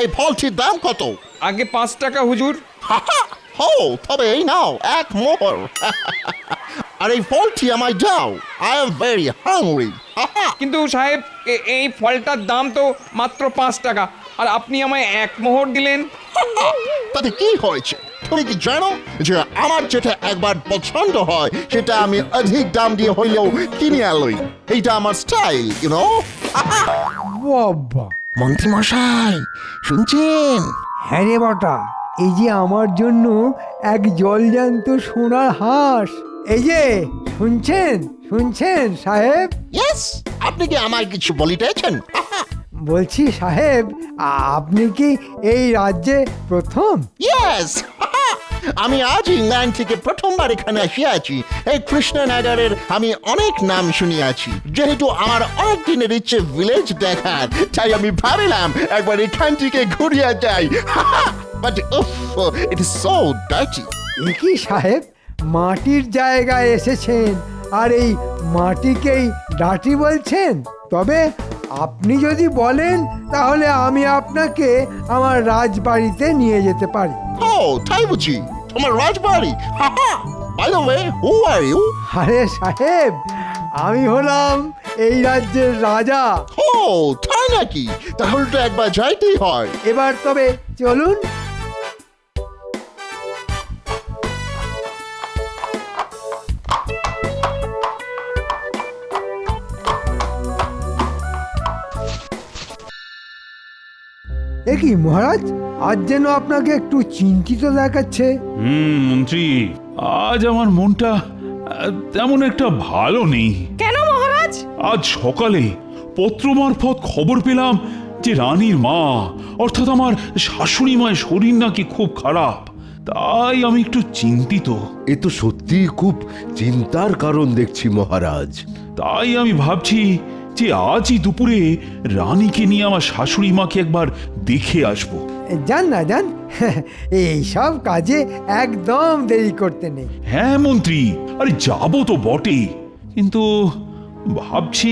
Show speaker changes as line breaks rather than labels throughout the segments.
এই ফলটির দাম কত?
আগে 5 টাকা হুজুর।
হো, তবে এই নাও 1 মোহর। আর এই ফলটি আমায় দাও, আই এম ভেরি হাংরি।
কিন্তু সাহেব এই ফলটার দাম তো মাত্র 5 টাকা, আর আপনি আমায় 1 মোহর দিলেন।
তাতে কি হয়েছে? তুমি কি জানো যে আমার যেটা একবার পছন্দ হয় সেটা আমি অধিক দাম দিয়ে হইলেও কিনে আনলই। এইটা আমার স্টাইল, ইউ নো।
বাবা,
মন্ত্রী মশাই, শুনছেন?
হ্যাঁ রে বটা, এই যে আমার জন্য এক জলজ্যান্ত সোনার হাঁস। এই যে শুনছেন শুনছেন সাহেব?
ইয়েস, আপনি কি আমায় কিছু বলিতেছেন?
বলছি সাহেব, আপনি কি এই রাজ্যে প্রথম?
ইয়েস, আমি আজ ইংল্যান্ড থেকে প্রথমবার এখানে আসিয়াছি। এই কৃষ্ণনগরের আমি অনেক নাম শুনিয়াছি। যেহেতু আমার অনেক দিনের ইচ্ছে ভিলেজ দেখার, তাই আমি ভাবিলাম একবার এখান থেকে ঘুরিয়া যাই। But it is so dirty.
কি সাহেব, মাটির জায়গায় এসেছেন আর এই মাটিকেই ডাটি বলছেন? তবে আপনি যদি বলেন তাহলে আমি আপনাকে আমার রাজবাড়িতে নিয়ে যেতে পারি।
ও, তাই বুঝি? তোমার রাজবাড়ি? By the way, who are you?
আরে সাহেব, আমি হলাম এই রাজ্যের রাজা।
ও, তাই নাকি? তাহলে তো একবার যাইতেই হয়।
এবার তবে চলুন। এ কি মহারাজ, আজ যেন আপনাকে একটু চিন্তিত দেখাচ্ছে।
মন্ত্রী, আজ আমার মনটা তেমন একটা ভালো নেই।
কেন মহারাজ?
আজ সকালে পত্র মারফত খবর পেলাম যে রানীর মা অর্থাৎ আমার শাশুড়ি মায়ের শরীর নাকি খুব খারাপ। তাই আমি একটু চিন্তিত।
এ তো সত্যি খুব চিন্তার কারণ দেখছি মহারাজ।
তাই আমি ভাবছি যে আজই দুপুরে রানীকে নিয়ে আমার শাশুড়ি মাকে একবার দেখে আসবো।
যান না যান, এই সব কাজে একদম দেরি করতে নেই।
হ্যাঁ মন্ত্রী, আরে যাবো তো বটে, কিন্তু ভাবছি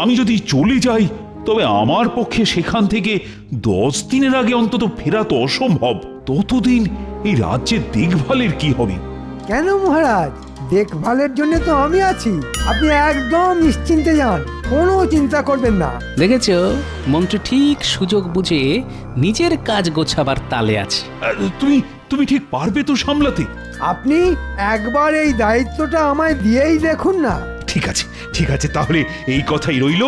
আমি যদি চলে যাই তবে আমার পক্ষে সেখান থেকে 10 দিনের আগে অন্তত ফেরা তো অসম্ভব। ততদিন এই রাজ্যের দেখভালের কি হবে?
কেন মহারাজ, দেখভালের জন্য তো আমি আছি। আপনি একদম নিশ্চিন্তে যান, কোনো চিন্তা করবেন না।
দেখেছো, মন্ত্রী ঠিক সুযোগ বুঝে নিজের কাজ গোছাবার তালে আছে।
তুমি ঠিক পারবে তো সামলাতে?
আপনি একবার এই দায়িত্বটা আমায় দিয়েই দেখুন না।
ঠিক আছে, তাহলে এই কথাই রইল।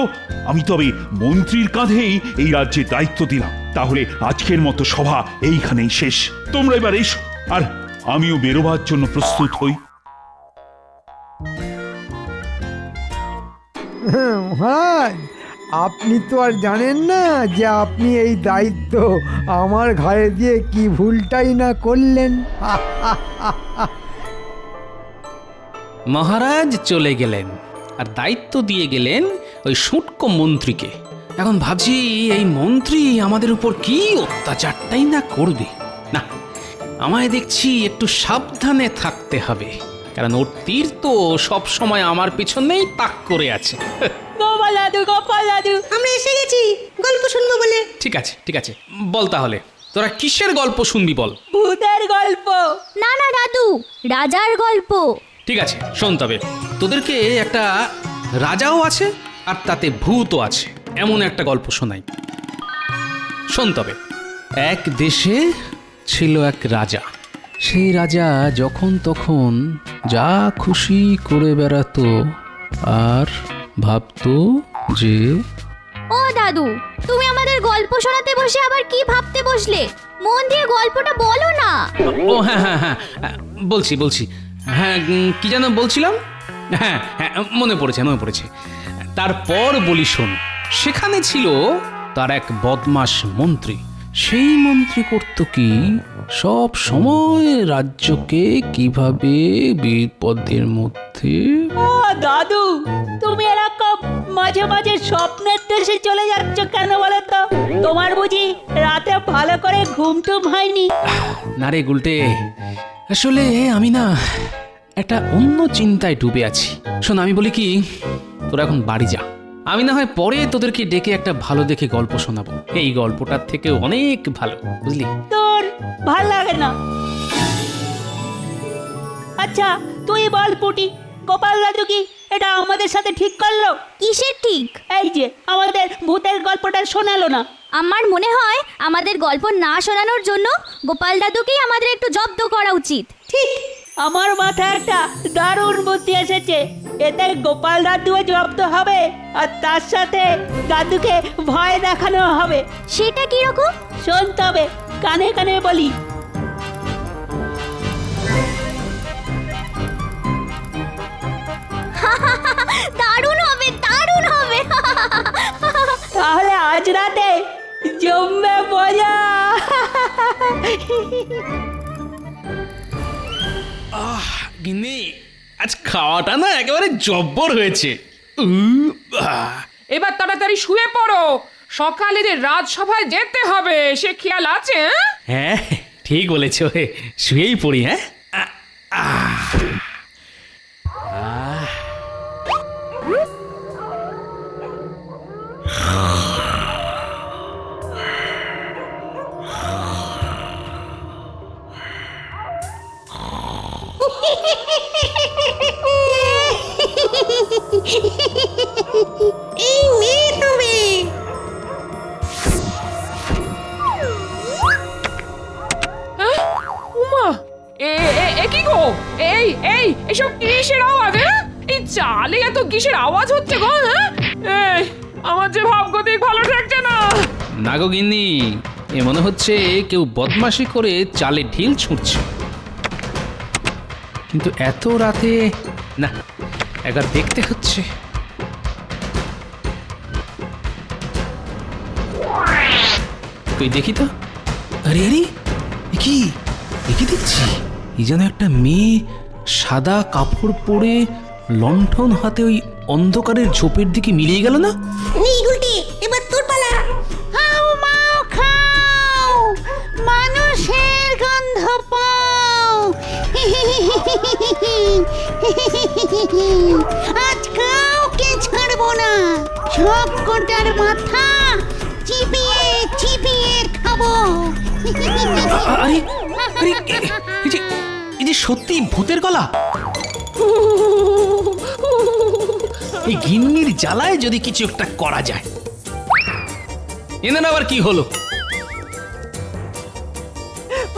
আমি তবে মন্ত্রীর কাঁধেই এই রাজ্যের দায়িত্ব দিলাম। তাহলে আজকের মতো সভা এইখানেই শেষ। তোমরা এবার এসো, আর আমিও বেরোবার জন্য প্রস্তুত হই।
মহারাজ, আপনি তো আর জানেন না যে আপনি এই দায়িত্ব আমার ঘাড়ে দিয়ে কি ভুলটাই না করলেন।
মহারাজ চলে গেলেন আর দায়িত্ব দিয়ে গেলেন ওই শুটকো মন্ত্রীকে। এখন ভাবছি এই মন্ত্রী আমাদের উপর কি অত্যাচারটাই না করবে। না, আমায় দেখছি একটু সাবধানে থাকতে হবে, কারণ ওর তীর তো সব সময় আমার পিছনেই তাক করে আছে।
গোপাল দাদু, আমরা এসে গেছি গল্প শুনবো বলে।
ঠিক আছে, বল তাহলে তোরা কিসের গল্প শুনবি বল।
ভূতের গল্প।
না না দাদু, রাজার গল্প।
ঠিক আছে, শোন তবে। তোদেরকে একটা রাজাও আছে আর তাতে ভূতও আছে, এমন একটা গল্প শোনাই। শোন তবে। এক দেশে ছিল এক রাজা। সেই রাজা যখন তখন যা খুশি করে বেড়াতো আর ভাবতো যে...
ও দাদু, তুমি আমাদের গল্প শোনাতে বসে আবার কি ভাবতে বসলে? মন দিয়ে গল্পটা বলো না।
ও হ্যাঁ, বলছি। হ্যাঁ, কি যেন বলছিলাম? হ্যাঁ, মনে পড়েছে। তারপর বলি শোন। সেখানে ছিল তার এক বদমাশ মন্ত্রী। সেই মন্ত্রী করত কি, সব সময় রাজ্যকে কিভাবে বিপদের মধ্যে...
ও দাদু, তুমি এরকম মাঝে মাঝে স্বপ্নের দেশে চলে যাচ্ছ কেন বলো তো? তোমার বুঝি রাতে ভালো করে ঘুম টুম হয়নি?
না রে গুলটে, আসলে আমি না একটা অন্য চিন্তায় ডুবে আছি। শোন, আমি বলি কি, তোরা এখন বাড়ি যা, আমি না হয় পরে তোদেরকে ডেকে একটা ভালো দেখে গল্প শোনাবো, এই গল্পটার থেকে অনেক ভালো, বুঝলি?
তোর ভাল লাগে না। আচ্ছা তুই বল পুটি, গোপাল দাদু কি এটা আমাদের সাথে ঠিক করলো?
কিসের ঠিক?
এই যে আমাদের ভূতের গল্পটা শোনালো না।
আমার মনে হয় আমাদের গল্প না শোনানোর জন্য গোপাল দাদুকেই আমাদের একটু জব্দ করা উচিত।
ঠিক, আমার মাথায় একটা দারুণ বুদ্ধি এসেছে। এতে গোপাল দাদুও জব্দ হবে আর তার সাথে দাদুকে ভয় দেখানো হবে।
সেটা কি রকম?
শোন তবে, কানে কানে বলি।
দারুণ হবে, দারুণ হবে।
তাহলে আজ রাতে জমবে মজা।
গিন্নি, আজ খাওয়াটা না একেবারে জব্বর হয়েছে।
এবার তাড়াতাড়ি শুয়ে পড়ো, সকালে যে রাজসভায় যেতে হবে সে খেয়াল আছে?
হ্যাঁ ঠিক বলেছো, শুয়েই পড়ি। হ্যাঁ
এই মেয়ে তুমি
উমা, এ কি গো? এসব কিসের আওয়াজ? এই চালে এত কিসের আওয়াজ হচ্ছে গো? এই আমার যে ভাবগতিক ভালো থাকছে না।
না গো গিন্নি, এ মনে হচ্ছে কেউ বদমাশি করে চালে ঢিল ছুঁড়ছে, কিন্তু এত রাতে না, একবার দেখতে হচ্ছে। কই দেখি তো। আরে আরে, কি দেখছি? এই যেন একটা মেয়ে সাদা কাপড় পরে লণ্ঠন হাতে ওই অন্ধকারের ঝোপের দিকে মিলিয়ে গেল না?
এবার তোর পালা। খাও মাও খাও, মানুষের গন্ধ পাও। আজ কাউকে ছাড়বো না, সব কটার মাথা চিবিয়ে চিবিয়ে খাবো।
আরে আরে, এই যে সত্যি ভূতের গলা। এই গিন্নির জ্বালায় যদি কিছু একটা করা যায়। এদের আবার কি হলো?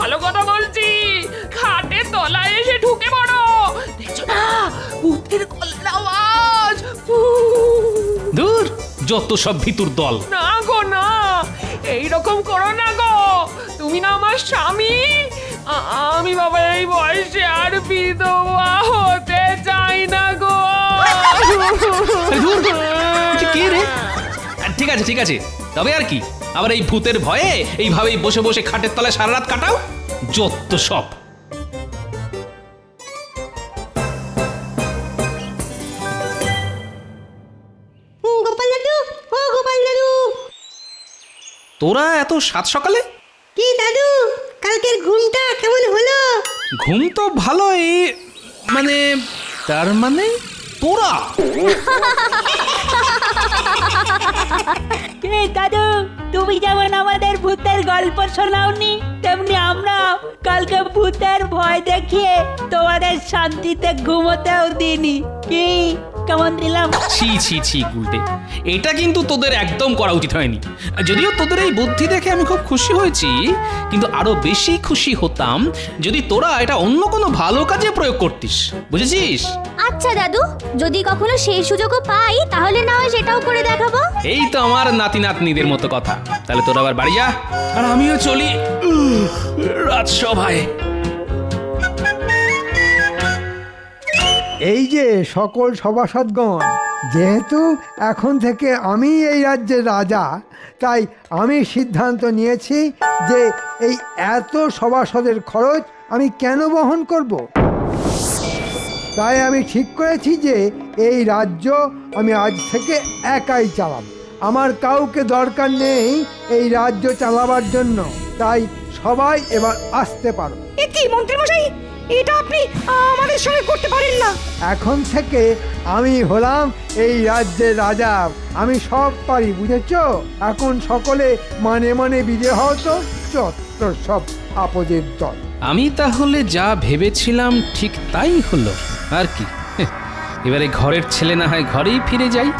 ভালো কথা বলছি, খাটের তলায় এসে ঢুকে পড়ো। দেখছো না ভূতের গলার আওয়াজ?
দূর, যত সব ভিতুর দল।
না গো না, এইরকম করো না গো, তুমি না আমার স্বামী। আমি বাবা এই বয়সে আর বিধবা হতে চাই না গো।
আরে ধুর, এটা কে রে? ঠিক আছে ঠিক আছে, তবে আর কি, আবার এই ভূতের ভয়ে এইভাবেই বসে বসে খাটের তলায় সারা রাত কাটাও, যত সব।
গোপাল দাদু, ও গোপাল দাদু।
তোরা এত সাত সকালে?
কি দাদু, কালকের ঘুমটা কেমন হলো?
ঘুম তো ভালোই, মানে তার মানে তোরা
কে দাদু, তুমি যেমন আমাদের ভূতের গল্প শোনাওনি, তেমনি আমরা কালকে ভূতের ভয় দেখিয়ে তোমাদের শান্তিতে ঘুমোতেও দিইনি। কি কেমন দিলাম?
ছি ছি ছি গুলটে, এটা কিন্তু তোদের একদম করা উচিত হয়নি। যদিও তোদের এই বুদ্ধি দেখে আমি খুব খুশি হয়েছি, কিন্তু আরো বেশি খুশি হতাম যদি তোরা এটা অন্য কোনো ভালো কাজে প্রয়োগ করতিস, বুঝেছিস?
আচ্ছা দাদু, যদি কখনো সেই সুযোগও পাই তাহলে না হয় সেটাও করে দেখাবো।
এই তো আমার নাতি নাতনিদের মতো কথা। তাহলে তোরা আবার বাড়ি যা, আর আমিও চলি রাজসভায়।
এই যে সকল সভাসদগণ, যেহেতু এখন থেকে আমি এই রাজ্যের রাজা, তাই আমি সিদ্ধান্ত নিয়েছি যে এই এত সভাসদের খরচ আমি কেন বহন করব। তাই আমি ঠিক করেছি যে এই রাজ্য আমি আজ থেকে একাই চালাব। আমার কাউকে দরকার নেই এই রাজ্য চালাবার জন্য। তাই সবাই এবার আসতে পারো।
কি মন্ত্রী মশাই,
এটা আপনি আমাদের সঙ্গে করতে পারেন না।
এখন থেকে আমি হলাম এই রাজ্যের রাজা, আমি সব পারি, বুঝেছো? এখন সকলে মানে মানে বিজয় হও তো, চত্বর সব আপদের দল।
আমি তাহলে যা ভেবেছিলাম ঠিক তাই হলো আর কি। এবারে ঘরের ছেলে না হয় ঘরেই ফিরে যাই।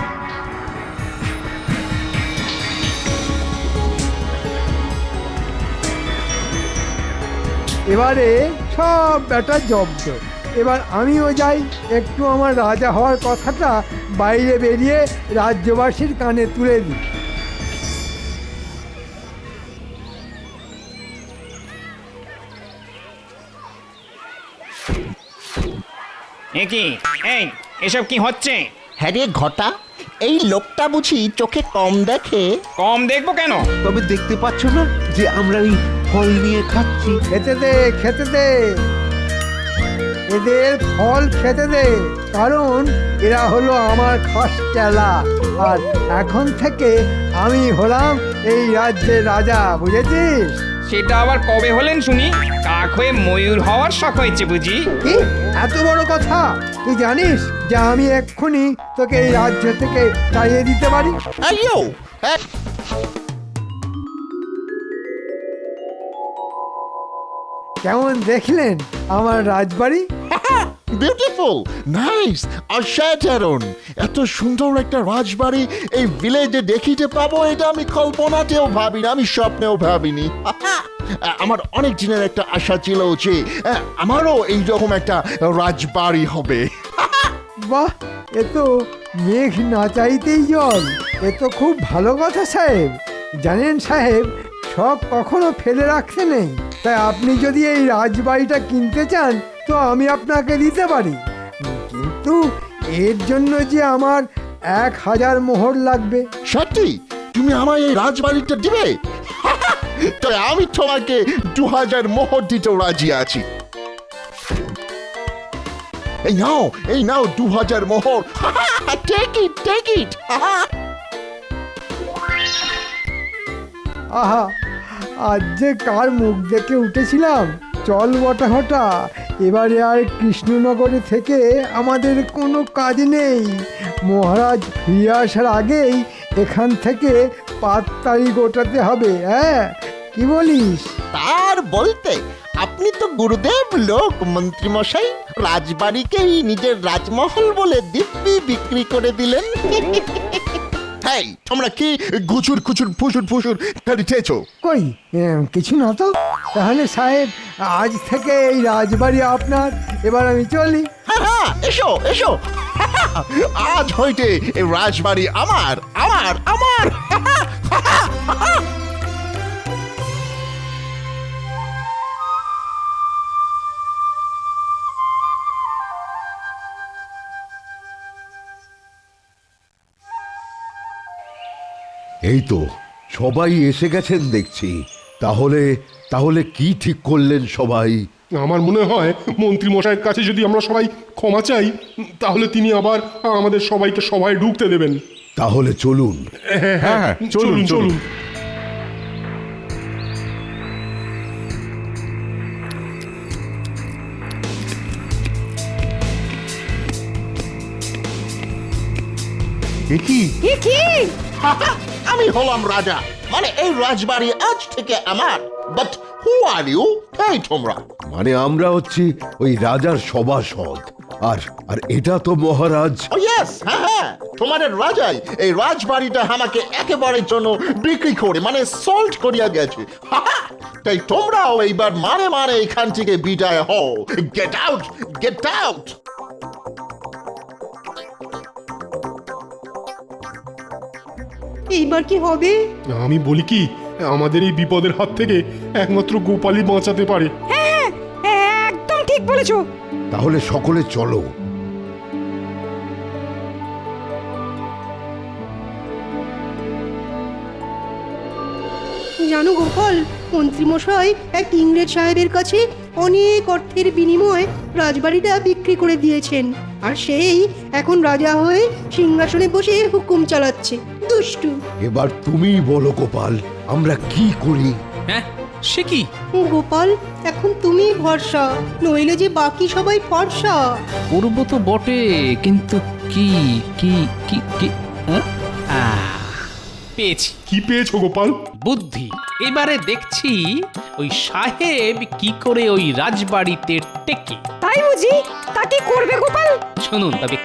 এবারে সব ব্যাটা জব্দ। এবার আমিও যাই, একটু আমার রাজা হওয়ার কথাটা বাইরে বেরিয়ে রাজ্যবাসীর কানে তুলে দিই।
কি এই এসব কি হচ্ছে?
হ্যাঁ রে ঘটা, এই লোকটা বুঝি চোখে কম দেখে?
কম দেখবো কেন?
তবে দেখতে পাচ্ছ না যে আমরা এই ফল নিয়ে খাচ্ছি?
খেতে দে, খেতে দে, এদের ফল খেতে দে, কারণ এরা হলো আমার খাস চেলা। আর এখন থেকে আমি হলাম এই রাজ্যের রাজা, বুঝেছিস?
সেটা আবার কবে হলেন শুনি? কাক হয়ে ময়ূর হওয়ার শখ হয়েছে বুঝি?
কি এত বড় কথা? তুই জানিস যে আমি এক্ষুনি তোকে এই রাজ্য থেকে তাড়িয়ে দিতে পারি?
আইয়ো,
কেমন দেখলেন আমার রাজবাড়ি?
বিউটিফুল, নাইস, অসাধারণ। এত সুন্দর একটা রাজবাড়ি এই ভিলেজে দেখিতে পাবো এটা আমি কল্পনাতেও ভাবিনি, আমি স্বপ্নেও ভাবিনি। আমার অনেক দিনের একটা আশা ছিল যে আমারও এইরকম একটা রাজবাড়ি হবে।
বাহ, এ তো মেঘ না চাইতেই জল। এ তো খুব ভালো কথা সাহেব। জানেন সাহেব, সব কখনো ফেলে রাখতে নেই। তাই আপনি যদি এই রাজবাড়িটা কিনতে চান তো আমি আপনাকে দিতে পারি, কিন্তু এর জন্য যে আমার 1000 মোহর লাগবে।
সত্যি তুমি আমায় এই রাজবাড়িটা দিবে? তবে আমি তোমাকে 2000 মোহর দিতেও রাজি আছি। এই নাও 2000 মোহর। Take it, take it.
আহা, আজ যে কার মুখ দেখে উঠেছিলাম। চল বটা ঘটা, এবারে আর কৃষ্ণনগরে থেকে আমাদের কোনো কাজ নেই। মহারাজ ফিরে আসার আগেই এখান থেকে পাততাড়ি গোটাতে হবে। হ্যাঁ, কি বলিস?
তার বলতে আপনি তো গুরুদেব লোক মন্ত্রীমশাই, রাজবাড়িকেই নিজের রাজমহল বলে দিব্যি বিক্রি করে দিলেন। হেই, তোমরা কি গুচুর খুচুর ফুসুর ফুসুর করিতেছো?
কই কিছু না তো। তাহলে সাহেব, আজ থেকে এই রাজবাড়ি আপনার। এবার আমি চলি।
হ্যাঁ, এসো এসো। আজ হইতে এই রাজবাড়ি আমার, আমার, আমার।
এই তো সবাই এসে গেছেন দেখছি। তাহলে তাহলে কি ঠিক করলেন সবাই?
আমার মনে হয় মন্ত্রী মশাইয়ের কাছে যদি আমরা সবাই ক্ষমা চাই, তাহলে তিনি আবার আমাদের সবাইকে সবাই ঢুকতে দেবেন।
তাহলে চলুন।
হ্যাঁ, চলুন চলুন।
কি
কি?
আমি হলাম রাজা, মানে এই রাজবাড়ি আজ থেকে আমার। But who are you? এই তোমরা?
মানে আমরা হচ্ছি ওই রাজার সভাসদ, আর আর এটা তো মহারাজ।
ও ইয়েস, হ্যাঁ, তোমাদের রাজাই এই রাজবাড়িটা আমাকে একেবারের জন্য বিক্রি করে, মানে সল্ট করিয়া গেছে। তাই তোমরাও এইবার মানে মানে এখান থেকে বিদায় হও। Get out, get out.
এইবার কি হবে?
আমি বলি কি, আমাদের এই বিপদের হাত থেকে একমাত্র গোপালই বাঁচাতে পারে।
হ্যাঁ, একদম ঠিক বলেছো।
তাহলে সকলে চলো।
জানো গোপাল, মন্ত্রীমশাই এক ইংরেজ সাহেবের কাছে অনেক অর্থের বিনিময়ে রাজবাড়িটা বিক্রি করে দিয়েছেন, আর সেই এখন রাজা হয়ে সিংহাসনে বসে হুকুম চালাচ্ছে। দুষ্টু।
এবার তুমিই বলো গোপাল, আমরা কি করি?
হ্যাঁ, সে কি?
গোপাল, এখন তুমি ভরসা, নইলে যে বাকি সবাই ফর্সা।
করবো তো বটে, কিন্তু কি কি কি কি হ্যাঁ? পেয়েছি
কি পেয়েছো গোপাল?
বুদ্ধি। এবারে দেখছি ওই সাহেব কি করে ওই রাজবাড়িতে টেকে।
তাই বুঝি? তা কি করবে গোপাল?
শুনুন তবে।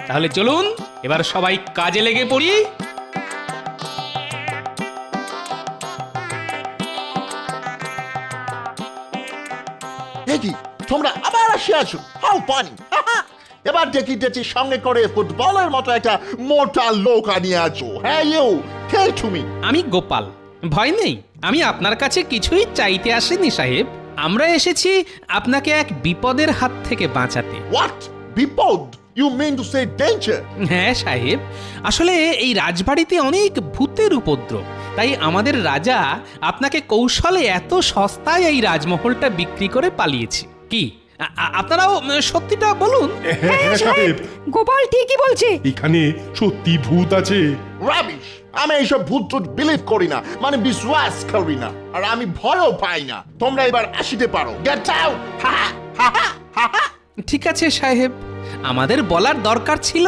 তাহলে চলুন এবার সবাই কাজে লেগে পড়ি।
দেখি তোমরা আবার আসিয়াছো, হাউ পানি। এবার দেখি সঙ্গে করে ফুটবলের মতো একটা মোটা লোক আনিয়ে আছো। হ্যাঁ ইউ, কে তুমি?
আমি গোপাল, ভয় নেই। আমি আপনার কাছে কিছুই চাইতে আসিনি সাহেব। আমরা এসেছি আপনাকে এক বিপদের হাত থেকে বাঁচাতে।
হোয়াট বিপদ? You mean to say danger?
হ্যাঁ সাহেব, আসলে এই রাজবাড়িতে অনেক ভূতের উপদ্রব, তাই আমাদের রাজা আপনাকে কৌশলে এত সস্তায় এই রাজমহলটা বিক্রি করে পালিয়েছে। কি আপনারাও সত্যিটা বলুন?
হ্যাঁ সাহেব,
গোপাল ঠিকই বলছে।
এখানে সত্যি ভূত আছে।
রাবিশ! আমি এইসব ভূত টুত বিলিভ করি না, মানে বিশ্বাস করি না, আর আমি ভয়ও পাই না। তোমরা এবার আসিতে পারো। Get out!
ঠিক আছে সাহেব, আমাদের বলার দরকার ছিল,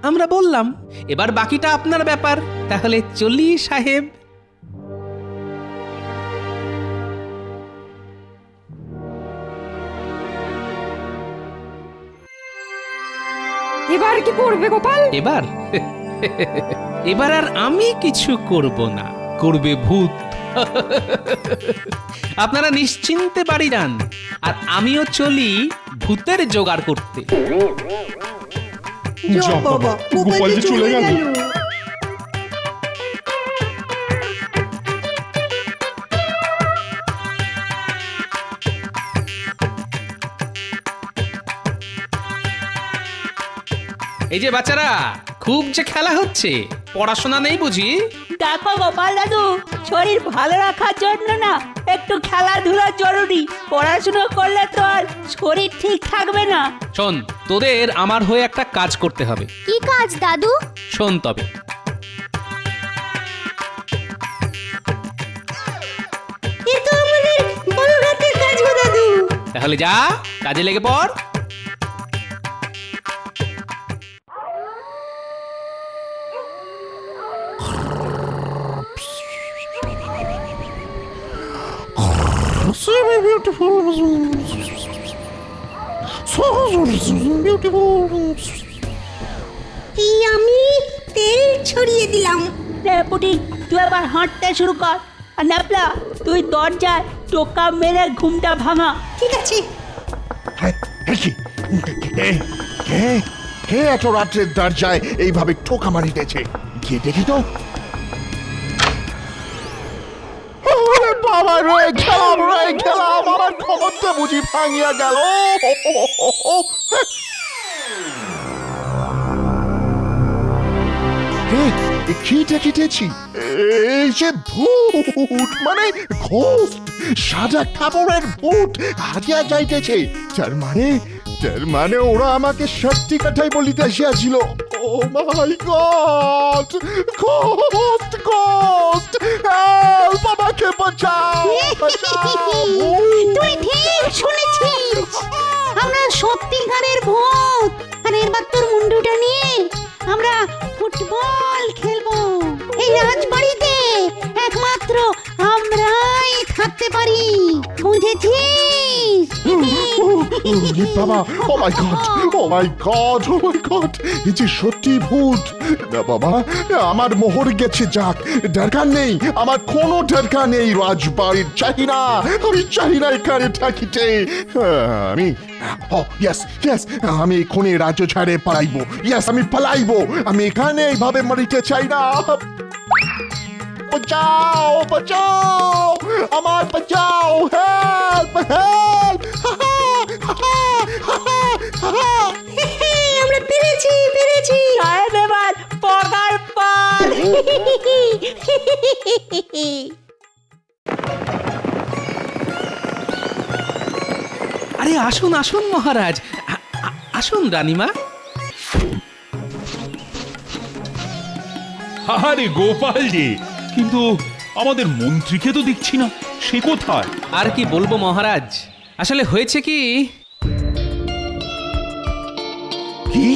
আমরা বললাম। এবার বাকিটা আপনার ব্যাপার। তাহলে চলি সাহেব।
এবার কি করবে গোপাল?
এবার এবার আর আমি কিছু করব না, করবে ভূত। আপনারা নিশ্চিন্তে বাড়ি যান, আর আমিও চলি ভূতের জোগাড় করতে।
যা বাবা, গোপাল যে চলে গেল।
এই যে বাচ্চারা, খুব যে খেলা হচ্ছে, পড়াশোনা নেই বুঝি?
দেখো গোপাল দাদু, শরীর ভালো রাখার জন্য না একটু খেলাধুলা জরুরি। পড়াশোনা করলে তো আর শরীর ঠিক থাকবে না।
শোন, তোদের আমার হয়ে একটা কাজ করতে হবে।
কি কাজ দাদু?
শোন তবে।
এ তো আমাদের বড় হাতের কাজ গো দাদু।
তাহলে যা, কাজে লেগে পড়।
So beautiful. So beautiful.
এই আমি তেল ছড়িয়ে দিলাম।
পুটি, তুই আবার হাঁটতে শুরু কর। আর ন্যাপলা, তুই দরজায় টোকা মেরে ঘুমটা ভাঙা।
ঠিক আছে।
কে এত রাত্রের দরজায় এইভাবে টোকা মারিতেছে? গিয়ে দেখি তো। বাবা রে, খেলাম আমার ক্ষমতা বুঝি ভাঙিয়া গেল। কি দেখিতেছি? এই যে ভূত, মানে ঘোস্ট, সাদা কাপড়ের ভূত হারিয়া যাইতেছে। তার মানে ওরা আমাকে সত্যি কথাই বলিতে আসিয়াছিল। ও মাই গড! ঘোস্ট! হেল্প! আমাকে বাঁচাও!
তুই ঠিক শুনেছিস, আমরা সত্যিকারের ভূত। আর এবার তোর মুন্ডুটা নিয়ে আমরা ফুটবল খেলবো। এই রাজবাড়িতে একমাত্র আমরাই থাকতে পারি, বুঝেছিস?
বাবা, ও মাই গড! এই যে সত্যি ভূত। না বাবা, আমার মোহর গেছে, যাক, দরকার নেই, আমার কোনো দরকার নেই রাজবাড়ির। আমি চাই না এখানে থাকিতে। আমি এখনই রাজ্য ছাড়ে পালাইবো। আমি পালাইবো। আমি এখানে এইভাবে মরিতে চাই না। বাঁচাও! আমার বাঁচাও! হেল্প!
আমরা পেরেছি।
সাহেব এবার পগার পার।
আরে আসুন আসুন মহারাজ, আসুন রানীমা।
আরে গোপাল যে, কিন্তু আমাদের মন্ত্রীকে তো দেখছি না, সে কোথায়?
আর কি বলবো মহারাজ, আসলে হয়েছে কি,
কি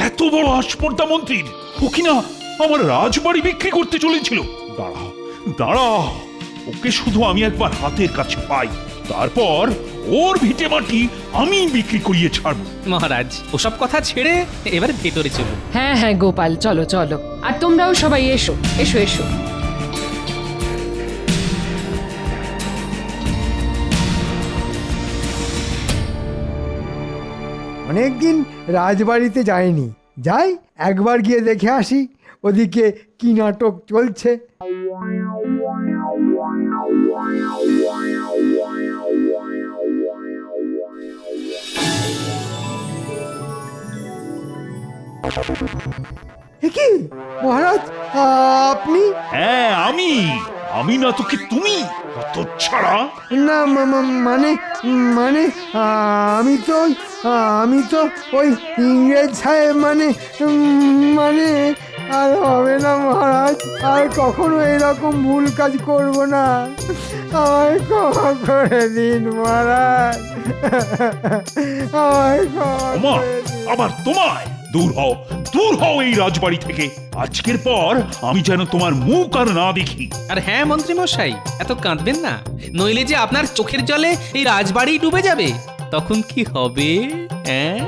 এত বড় আস্পর্ধা মন্ত্রীর? ও কিনা আমার রাজবাড়ি বিক্রি করতে চলেছিল। দাঁড়াও দাঁড়াও, ওকে শুধু আমি একবার হাতের কাছে পাই, তারপর ওর ভিটে মাটি আমি বিক্রি করিয়ে ছাড়বো।
মহারাজ ওসব কথা ছেড়ে এবার ভেতরে চলুন।
হ্যাঁ হ্যাঁ গোপাল, চলো চলো, আর তোমরাও সবাই এসো এসো এসো।
অনেকদিন রাজবাড়িতে যাইনি, যাই একবার গিয়ে দেখে আসি ওদিকে কি নাটক চলছে। এ কি মহারাজ, আপনি?
হ্যাঁ আমি না তোকে তুমি, কত ছাড়া।
না মানে মানে আমি তো ওই ইংরেজ সাহেব, মানে আর হবে না মহারাজ, আর কখনো এরকম ভুল কাজ করব না, আমায় ক্ষমা করে দিন মহারাজ, আমায় ক্ষমা করে দিন।
আবার তোমায়? দূর হও এই রাজবাড়ি থেকে। আজকের পর আমি যেন তোমার মুখ আর না দেখি।
আর হ্যাঁ মন্ত্রী মশাই, এত কাঁদবেন না, নইলে যে আপনার চোখের জলে এই রাজবাড়ি ডুবে যাবে, তখন কি হবে? হ্যাঁ